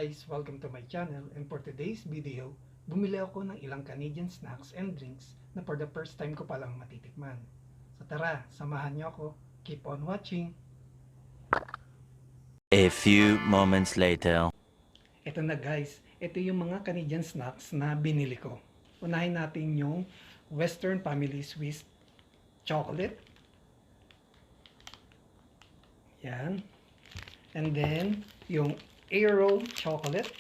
guys, welcome to my channel, and for today's video, bumili ako ng ilang Canadian snacks and drinks na for the first time ko palang matitikman. So tara, samahan niyo ako. Keep on watching. A few moments later. Ito na guys, ito yung mga Canadian snacks na binili ko. Unahin natin yung Western Family Swiss Chocolate. Yan. And then, yung Aero Chocolate.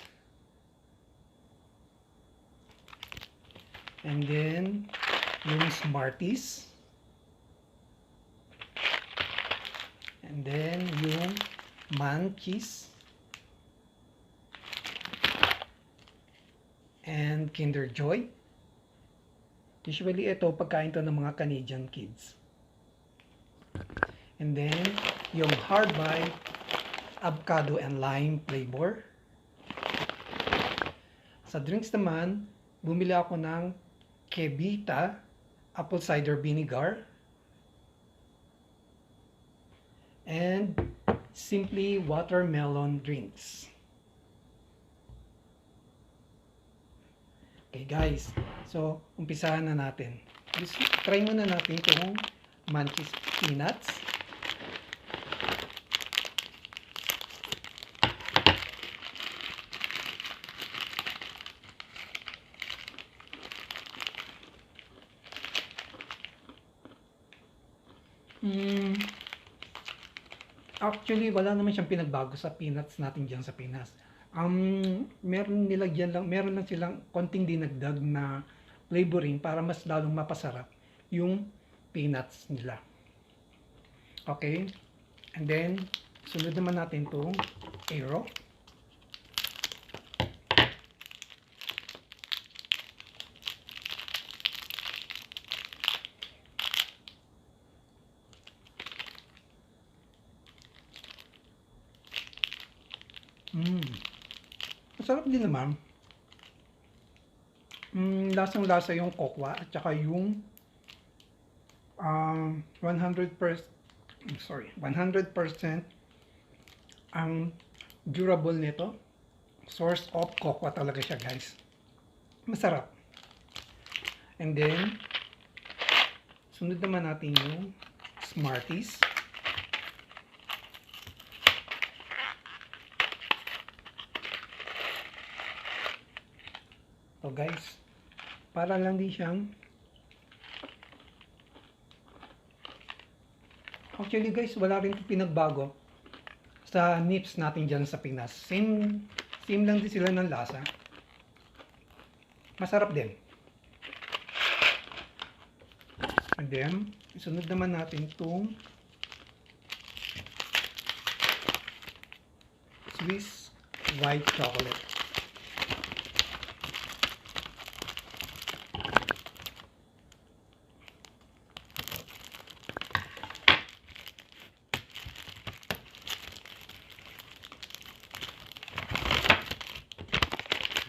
And then, yung Smarties. And then, yung Munchies. And Kinder Joy. Usually, ito, pagkain to ng mga Canadian kids. And then, yung Hard Bite, avocado and lime flavor. Sa drinks naman, bumili ako ng Kevita apple cider vinegar and Simply watermelon drinks. Okay guys, so umpisahan na natin. Try muna natin itong Munchies Peanuts. Actually, wala naman siyang pinagbago sa peanuts natin diyan sa Pinas. Meron lang silang konting dinagdag na flavoring para mas lalong mapasarap yung peanuts nila. Okay? And then, sunod naman natin itong Aero. Masarap din naman. Lasang-lasa yung kokwa at saka yung 100% ang durable nito. Source of kokwa talaga siya, guys. Masarap. And then sunod naman natin yung Smarties. So guys, para lang din siyang actually guys, wala rin pinagbago sa nips natin dyan sa Pinas. Same lang din sila ng lasa. Masarap din. And then, isunod naman natin itong Swiss White Chocolate.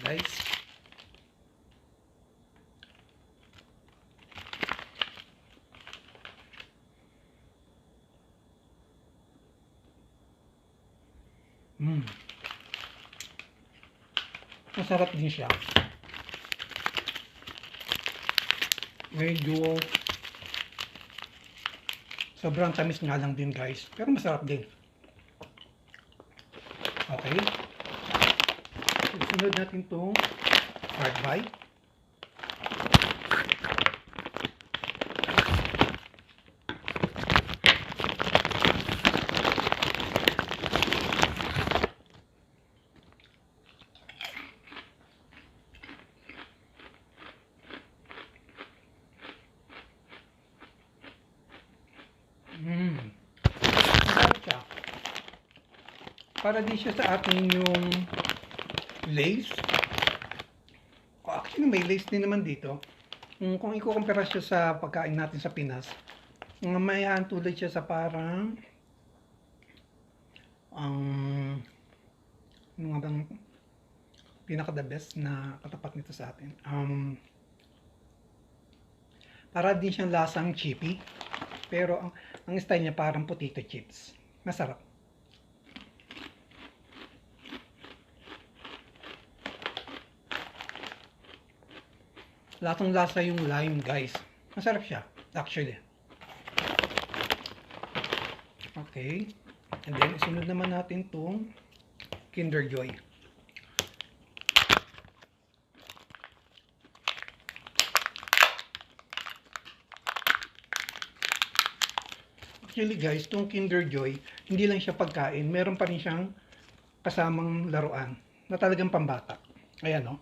Guys, masarap din siya. Medyo sobrang tamis nga lang din guys, pero masarap din. Okay, sunod natin itong Hard Bite. Masarap siya. Para di siya sa atin yung Lays. Actually, may Lays din naman dito. Kung ikukumpara siya sa pagkain natin sa Pinas, may tulad siya sa parang ano nga bang pinaka the best na katapat nito sa atin. Para din siyang lasang chippy, pero ang style niya parang potato chips. Masarap. Lasang-lasa yung lime, guys. Masarap siya, actually. Okay. And then, isunod naman natin itong Kinder Joy. Actually guys, itong Kinder Joy, hindi lang siya pagkain, meron pa rin siyang kasamang laruan na talagang pambata. Ayan, no?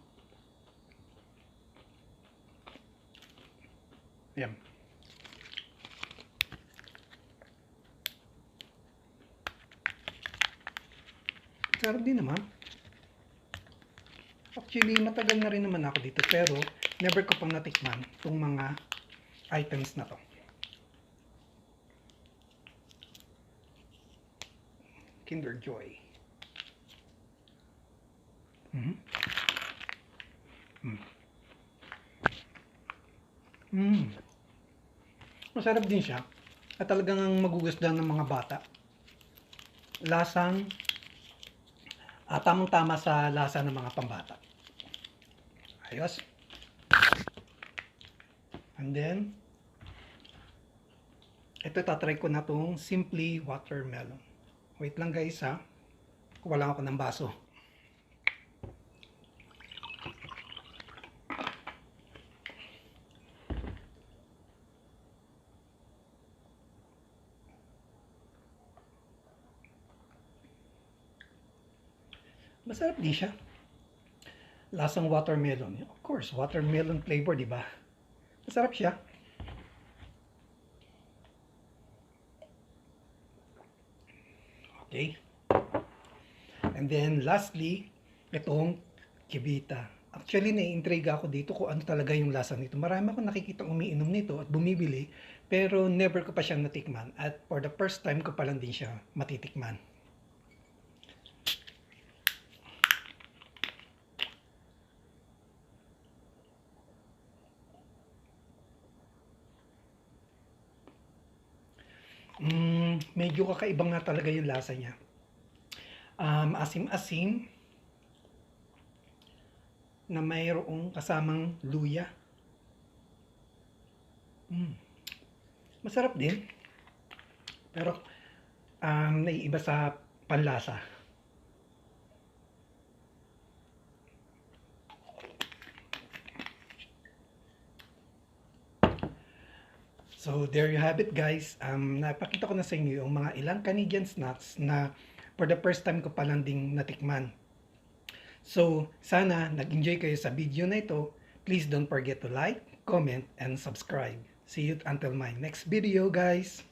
Ayan. Sarap din naman. Actually, matagal na rin naman ako dito, pero never ko pang natikman itong mga items na to. Kinder Joy. Mm. Mm. Mm. Masarap din siya. At talagang magugustuhan ng mga bata. Lasang tamang-tama sa lasa ng mga pambata. Ayos. And then, ito tatry ko na itong Simply Watermelon. Wait lang guys ha. Kuha lang ako ng baso. Masarap din siya. Lasang watermelon. Of course, watermelon flavor, di ba? Masarap siya. Okay. And then, lastly, itong kibita. Actually, nai-intriga ako dito kung ano talaga yung lasa nito. Marami akong nakikita umiinom nito at bumibili, pero never ko pa siyang natikman. At for the first time ko pa lang din siya matitikman. Medyo kakaiba nga talaga yung lasa niya. Asim-asim na mayroong kasamang luya. Masarap din. Pero naiiba sa panlasa. So, there you have it guys. Napakita ko na sa inyo yung mga ilang Canadian snacks na for the first time ko pa lang ding natikman. So, sana nag-enjoy kayo sa video na ito. Please don't forget to like, comment, and subscribe. See you until my next video guys.